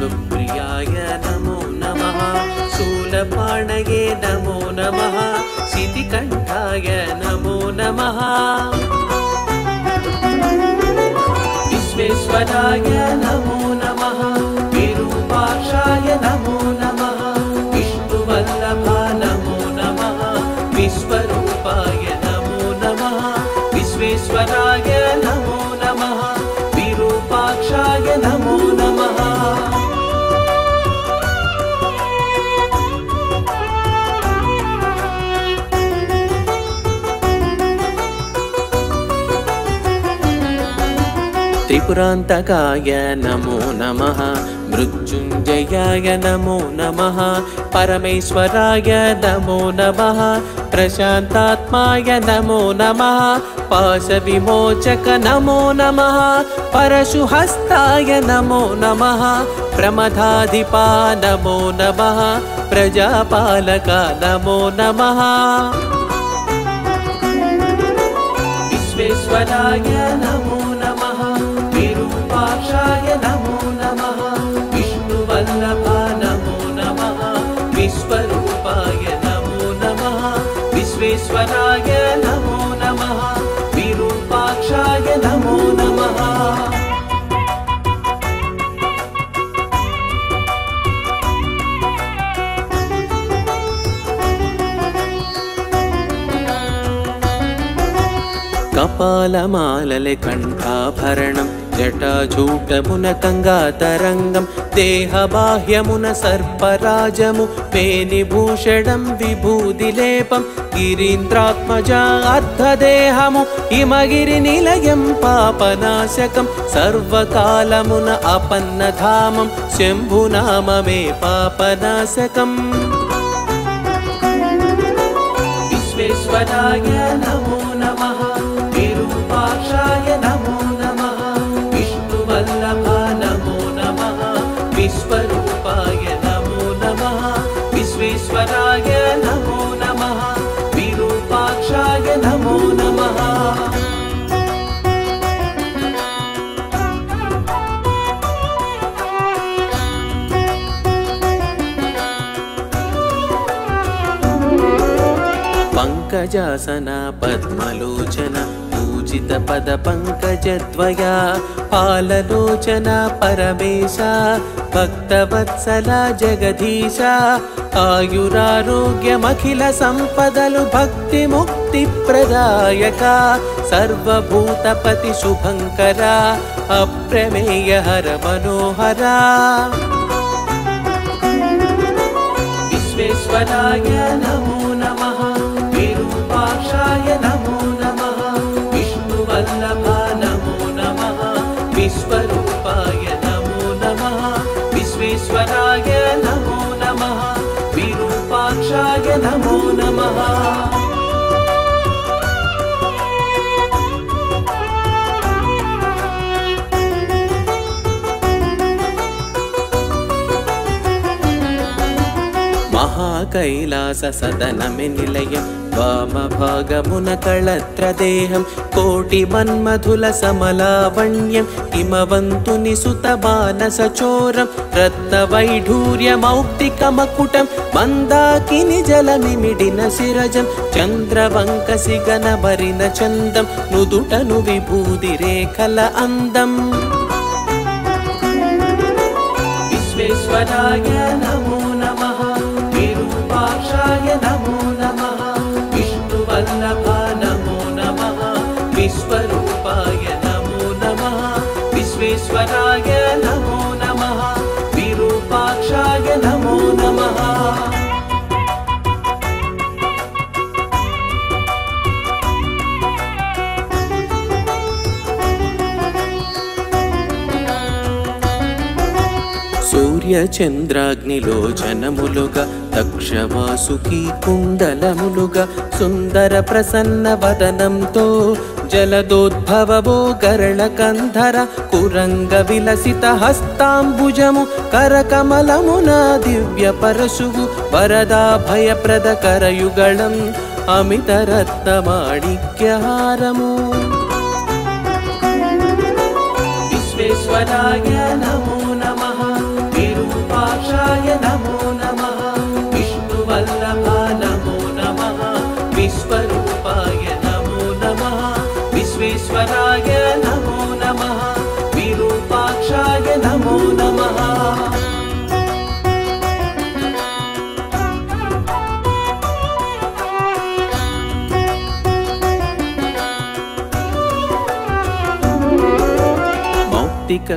सुप्रियाय नमो नमः शूलपाणये नमो नमः शितिकण्ठाय नमो नमः विश्वेश्वराय नमो नमः विरूपाक्षाय नमो नमः विष्णुवल्लभा नमो नमः विश्वरूपाय नमो नमः विश्वेश्वराय नमो नमः विरूपाक्षाय नमो नमः त्रिपुरान्तकाय नमो नमः मृत्युञ्जयाय नमो नमः परमेश्वराय नमो नमः प्रशान्तात्माय नमो नमः पाशविमोचक नमो नमः परशुहस्ताय नमो नमः प्रमदाधिपा नमो नमः प्रजापालक नमो नमः विश्वेश्वराय नमो नमः विरूपाक्षाय नमो नमः विष्णुवल्लभा नमो नमः विश्वरूपाय नमो नमः विश्वेश्वराय नमो नमः विरूपाक्षाय नमो नमः कपालमालले कण्ठाभरणं जटाजूटमुन गङ्गातरङ्गं देहबाह्यमुन सर्पराजमु पेनिभूषणं विभूतिलेपं गिरीन्द्रात्मजा अर्धदेहमु हिमगिरिनिलयं पापनाशकं सर्वकालमुन अपन्नधामं शम्भुनाममे पापनाशकम् विश्वेश्वराय नमो नमः विरूपाक्षाय नमो नमः विष्णुवल्लभा नमो नमः विश्वरूपाय नमो नमः विश्वेश्वराय नमो नमः विरूपाक्षाय नमो नमः पंकजासना पद्मलोचना पूजित पद पंकजद्वया पाललोचना परमेशा भक्तवत्सला जगदीशा आयुरारोग्यमखिल संपदलु भक्ति मुक्ति प्रदायका सर्वभूतपति शुभंकरा अप्रमेय हर मनोहरा विश्वेश्वराय नमो नमः विरूपाक्षाय नमो नमः विष्णुवल्लभा नमो नमः विश्वरूपाय नमो नमः विश्वेश्वराय नमो नमः विरूपाक्षाय नमो नमः महाकैलास सदनमे निलयं वामभागमुन कळत्रदेहं कोटिमन्मधुल समलावण्यं हिमवन्तु निसुतमानसचोरं रत्नवैढूर्यमौक्तिकमकुटं मन्दाकिनि जलमिमिडिन शिरजं चन्द्रवङ्कसिगनभरिन चन्दं नुदुटनु विभूतिरेखल अन्दम् विश्वेश्वराय नमो नमः विरूपाक्षाय नमो नमः विष्णुवल्लभा नमो नमः विश्वरूपाय नमो नमः विश्वेश्वराय नमो नमः विरूपाक्षाय नमो नमः सूर्यचन्द्राग्निलोचनमुलुगा दक्षवासुकी कुण्डलमुलुगा सुन्दर प्रसन्न वदनंतो जलदोद्भवो गरळकन्धर कुरंग विलसित हस्ताम्बुजमु करकमलमुना दिव्य परशुवु वरदाभयप्रद करयुगळं अमित रत्नमाणिक्यहारमु विश्वेश्वराय नमो नमः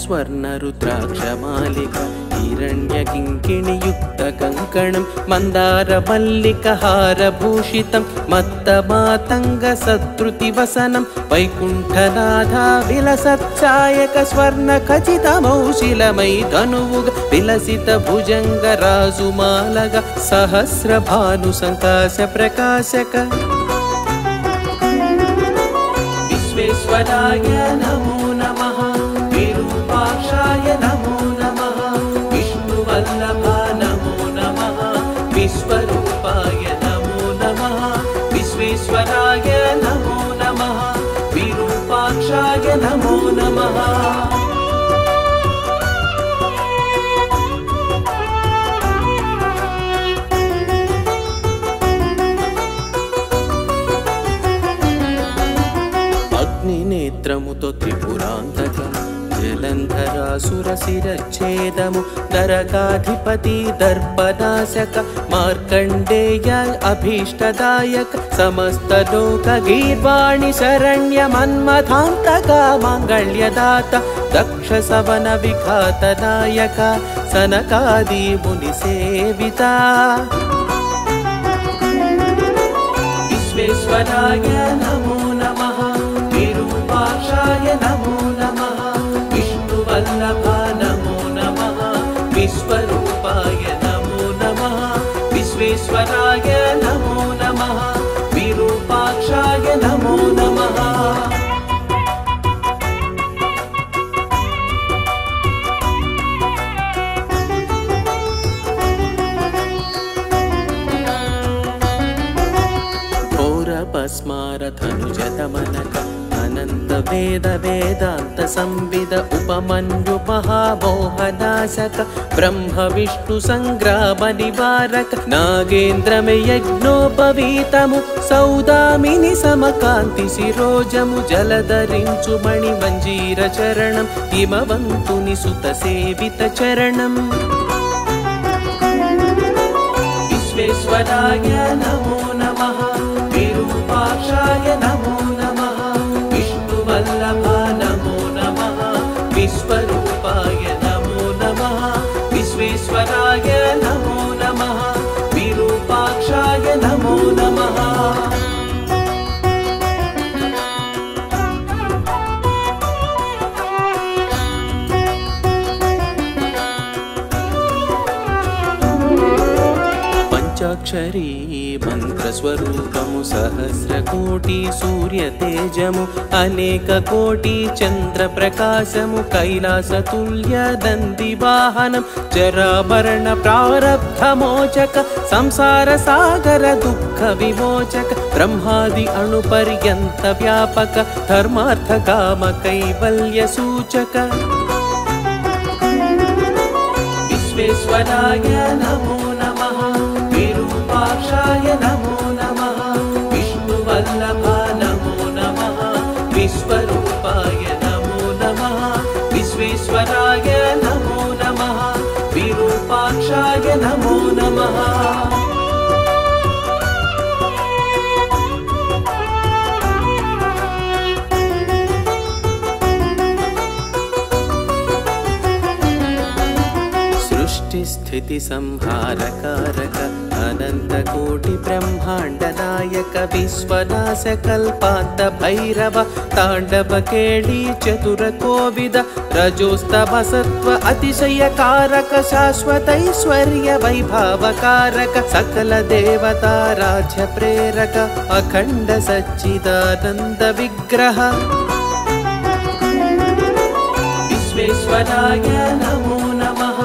स्वर्णरुद्राक्षमालिक हिरण्यकिङ्किणियुक्तकङ्कणं मन्दारमल्लिकहारभूषितं मत्तमातङ्गसत्रुतिवसनं वैकुण्ठनाथा विलसत्सायक स्वर्णखचितमौशिलमयि धनुवुग विलसितभुजङ्गराजुमालग सहस्रभानुसङ्काशप्रकाशक विश्वेश्वराय नमो नमः विरूपाक्षाय नमो नमः विष्णुवल्लभा नमो नमः विश्वरूपाय नमो नमः विश्वेश्वराय नमो नमः विरूपाक्षाय नमो नमः नेत्रमुतो त्रिपुरान्तकं जलन्धरासुरशिरच्छेदमु नरकाधिपति दर्पनाशक मार्कण्डेय अभीष्टदायक समस्तलोकगीर्वाणि शरण्यमन्मथान्तक माङ्गल्यदाता दक्षसवनविघातनायक सनकादिमुनिसेविता विश्वेश्वराय नमो नमः विरूपाक्षाय नमो नमः विष्णुवल्लभा नमो नमः विश्वरूपाय नमो नमः विश्वेश्वराय नमो नमः विरूपाक्षाय नमो नमः घोरपस्मारथनुजतमनक अनंत वेद वेदांत संविद उपमन्यु महामोहनाशक ब्रह्म विष्णु संग्राम निवारक नागेन्द्रमे यज्ञोपवीतमु सौदामिनि समकांति शिरोजमु जलधरिंचु मणिमंजीर चरणं हिमवन्तुनि सुत सेवित चरणं विश्वेश्वराय नमो नमः विरूपाक्षाय नमो नमः विष्णुवल्लभा नमो नमः विश्वरूपाय नमो नमः विश्वेश्वराय नमो नमः विरूपाक्षाय नमो नमः पंचाक्षरी मंत्रस्वरूपमु सहस्रकोटि सूर्यतेजमु अनेककोटि चन्द्रप्रकाशमु कैलासतुल्य दन्दिवाहनं जरामरण प्रारब्धमोचक संसारसागर दुःखविमोचक ब्रह्मादि अणुपर्यन्त व्यापक धर्मार्थकाम कैवल्यसूचक विश्वेश्वराय नमो नमः विरूपाक्षाय नमो नमः विष्णुवल्लभा नमो नमः विश्वरूपाय नमो नमः विश्वेश्वराय नमो नमः विरूपाक्षाय नमो नमः स्थिति संहारकारक अनंतकोटि ब्रह्मांडनायक विश्वनाशकल्पान्त भैरव तांडव केळि चतुरकोविद रजोस्तमसत्व अतिशयकारक शाश्वतैश्वर्य वैभवकारक सकल देवता राज्य प्रेरक अखंड सच्चिदानंद विग्रह विश्वेश्वराय नमो नमः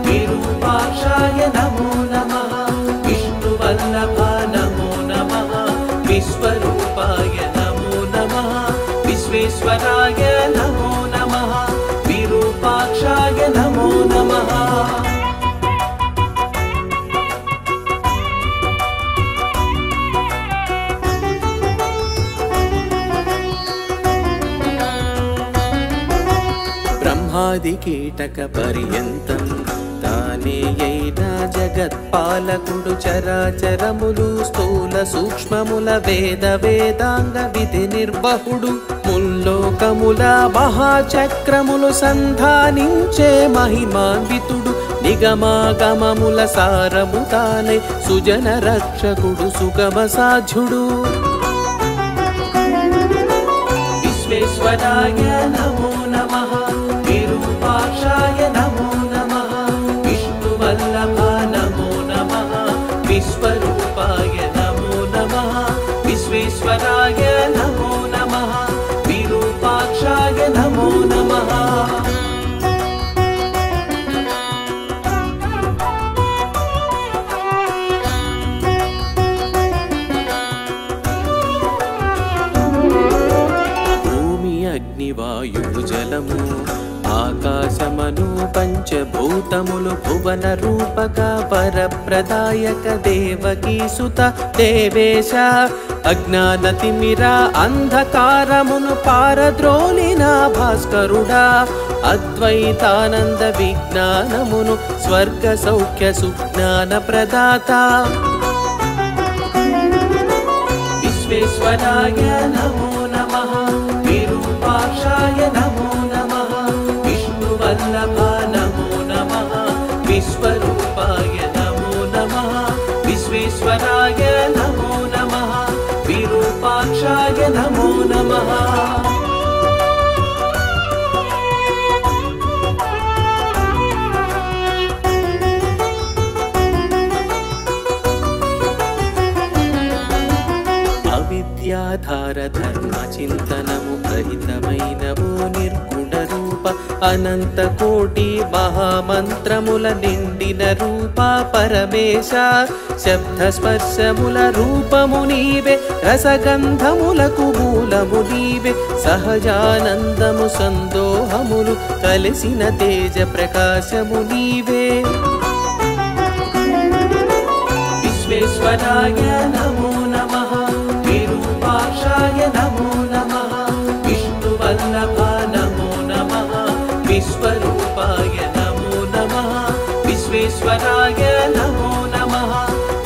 विरूपाक्षाय नमो नमः विष्णुवल्लभा नमो नमः विश्वरूपाय नमो नमः विश्वेश्वराय नमो नमः विरूपाक्षाय नमो नमः ब्रह्मादिकीटकपर्यन्तं तानेयैना जगत् జగత్పాలకుడు చరాచరములు స్థూల సూక్ష్మముల వేద వేదాంగ విధి నిర్వహుడు ముల్లోకముల మహాచక్రములు సంధానించే మహిమాన్వితుడు నిగమాగమముల సారము తానే సుజన రక్షకుడు సుగమ సాధ్యుడు విశ్వేశ్వరాయ నమో నమః విరూపాక్షాయ నమో నమః విష్ణువల్లభ నమో నమః విశ్వరూపాయ నమో నమః విశ్వేశ్వరాయ నమో నమః విరూపాక్షాయ నమో నమః అగ్నివాయువు జలము ఆకాశమను పంచభూతములు భువన రూపక వరప్రదాయక దేవకీ సుత దేవేశ అజ్ఞానతిమిర అంధకారమును పారద్రోలిన భాస్కరుడా అద్వైతానంద విజ్ఞానమును స్వర్గ సౌఖ్య సుజ్ఞాన ప్రదాత విశ్వేశ్వరాయ నమో నమః విరూపాక్షాయ నమో నమః విష్ణువల్లభ నమో నమః విశ్వరూపాయ నమో నమః విశ్వేశ్వరాయ నమో నమః విరూపాక్షాయ నమో నమః విద్యాధార ధర్మ చింతనము రహితమైనవో నిర్గుణ రూప అనంత కోటి మహామంత్రముల నిండిన రూప పరమేశ శబ్ద స్పర్శముల రూపము నీవే రసగంధములకు మూలము నీవే సహజానందము సందోహములు కలిసిన తేజ ప్రకాశము నీవే విశ్వేశ్వరాయ నమో నమః విరూపాక్షాయ నమో నమః విష్ణువల్లభ నమో నమః విశ్వరూపాయ నమో నమః విశ్వేశ్వరాయ నమో నమః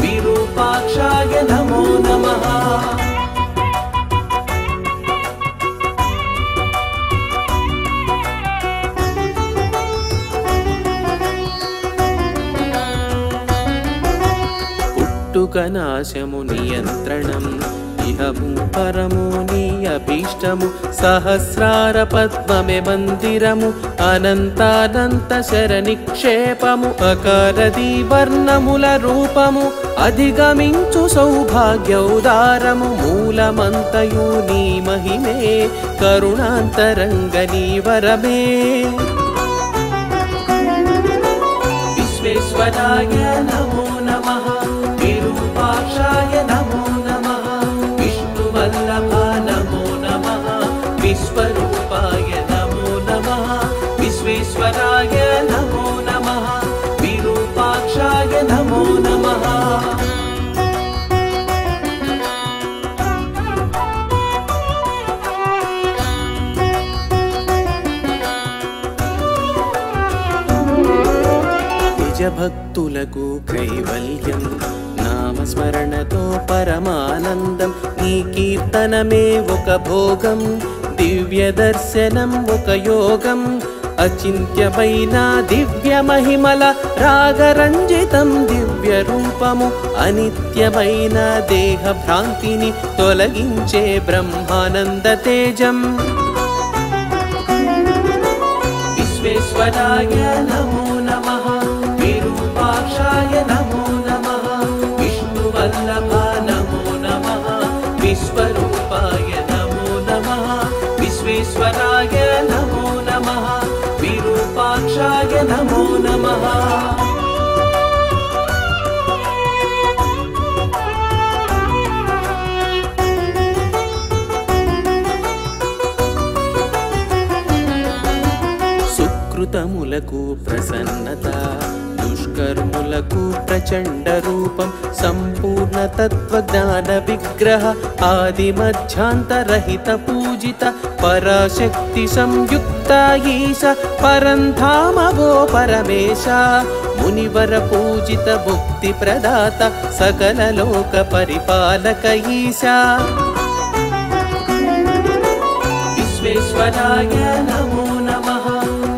విరూపాక్షాయ నమో నమః పుట్టుకనాశము నియంత్రణం ఇహము పరము నీ అభీష్టము సహస్రార పద్మమే మందిరము అనంతానంత శర నిక్షేపము అకారది వర్ణముల రూపము అధిగమించు సౌభాగ్యౌదారము మూలమంతయు నీ మహిమే కరుణాంతరంగ నీ వరమే విశ్వేశ్వరాయ నమో నమః విరూపాక్షాయ నమో నమః విష్ణువల్లభ నమో నమః విశ్వరూపాయ నమో నమః విశ్వేశ్వరాయ నమో నమః విరూపాక్షాయ నమో నమః భక్తులకు కైవల్యం నామస్మరణతో పరమానందం నీ కీర్తనమే ఒక భోగం దివ్య దర్శనం ఒక యోగం అచింత్యమైన దివ్య మహిమల రాగరంజితం దివ్య రూపము అనిత్యమైన దేహ భ్రాంతిని తొలగించే బ్రహ్మానంద తేజం విశ్వేశ్వరాయ నమో నమః విరూపాక్షాయ నమో నమః విష్ణువల్లభ నమో నమః విశ్వరూపాయ నమో నమః విశ్వేశ్వరాయ నమో నమః విరూపాక్షాయ నమో నమః సుకృతములకు ప్రసన్నత దుష్కర్ములకు ప్రచండ రూపం సంపూర్ణ తత్వజ్ఞాన విగ్రహ ఆది మధ్యాంతరహిత పూజిత పరాశక్తి సంయుక్త ఈశ పరంధామవో పరమేశ మునివర పూజిత భుక్తి ప్రదాత సకల లోక పరిపాలక ఈశ విశ్వేశ్వరాయ నమో నమః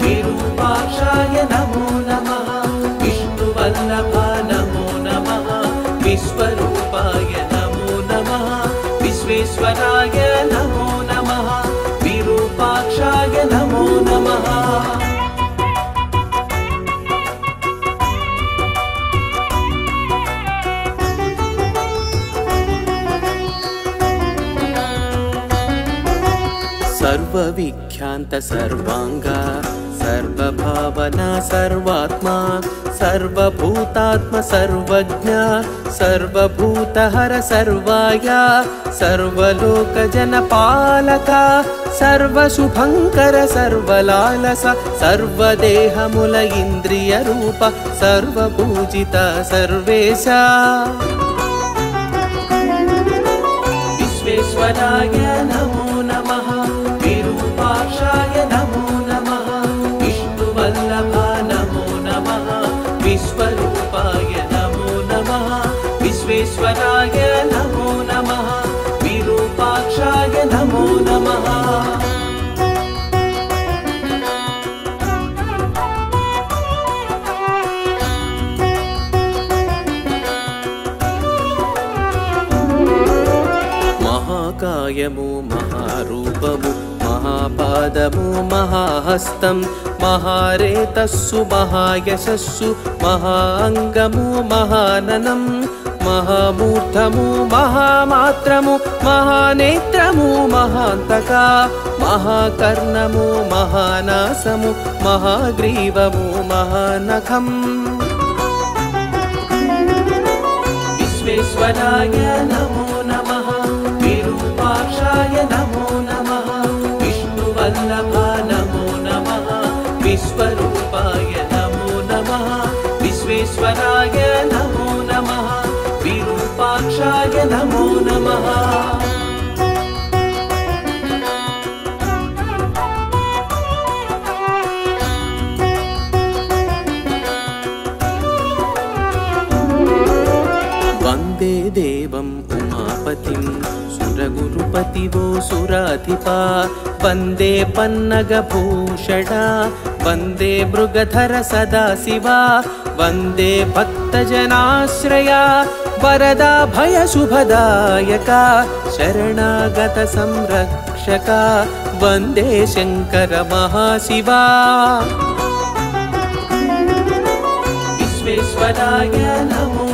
విరూపాక్షాయ నమో నమః విష్ణువల్లభ నమో నమః విశ్వరూపాయ నమో నమః విశ్వేశ్వరాయ నమో నమః విరూపాక్షాయ నమో నమః सर्वविख्यान्त सर्वांगा सर्वभावना सर्वात्मा सर्वभूतात्म सर्वज्ञ सर्वभूतहर सर्वाया सर्वलोकजनपालका सर्वशुभंकर सर्वलालस सर्वदेहमूल इन्द्रियरूप सर्वपूजित सर्वेशा विश्वेश्वराय नमो नमः विरूपाक्षाय नमो नमः विष्णुवल्लभ नमो नमः विश्वरूपाय नमो नमः विश्वेश्वराय नमो नमः विरूपाक्षाय नमो नमः महाकायमु महारूपमु महापादमु महाहस्तं महारेतस्सु महायशस्सु महाअङ्गमु महाननं महामूर्धमु महामात्रमु महानेत्रमु महान्तका महाकर्णमु महानासमु महाग्रीवमु महानखम् विश्वेश्वराय नमो नमः विरूपाक्षाय नमो नमः विष्णुवल्लभ नमो नमः विश्वरूपाय नमो नमः विश्वेश्वराय नमो नमः विरूपाक्षाय नमो नमः वन्दे देवम् उमापतिं सुरगुरुपतिवो सुराधिपा वन्दे पन्नगभूषणा वन्दे मृगधर सदाशिवा वन्दे भक्तजनाश्रया वरदा भयशुभदायका शरणागत संरक्षका वन्दे शङ्कर महाशिवा विश्वेश्वराय नमो